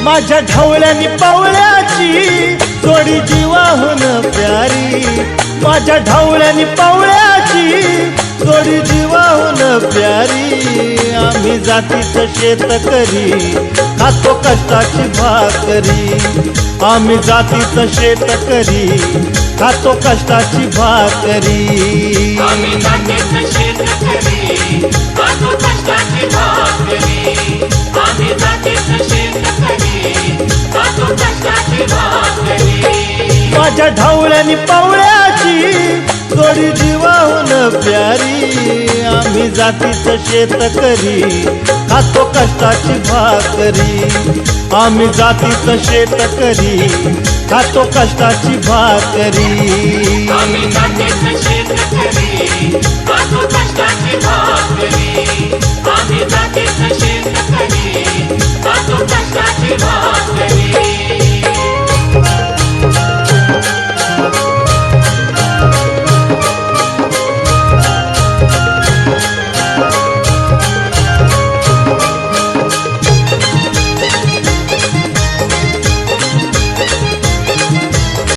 माझ्या ढवळ्यानी पावळ्याची जोडी जीवाहून प्यारी, माझ्या ढवळ्यानी पावळ्याची जोडी जीवाहून प्यारी। आम्ही जातीचं शेतकरी खातो कष्टाची भाकरी, आम्ही जातीचं शेतकरी खातो कष्टाची भाकरी। आम्ही जातीचं शेतकरी खातो कष्टाची भाकरी, आम्ही जातीचं शेतकरी खातो कष्टाची भाकरी। माझ्या ढवळ्यानी पावळ्याची जोडी जीवाहून प्यारी, आम्ही जातीचं शेतकरी खातो कष्टाची भाकरी, आम्ही जातीचं शेतकरी खातो कष्टाची भाकरी। आम्ही जातीचं शेतकरी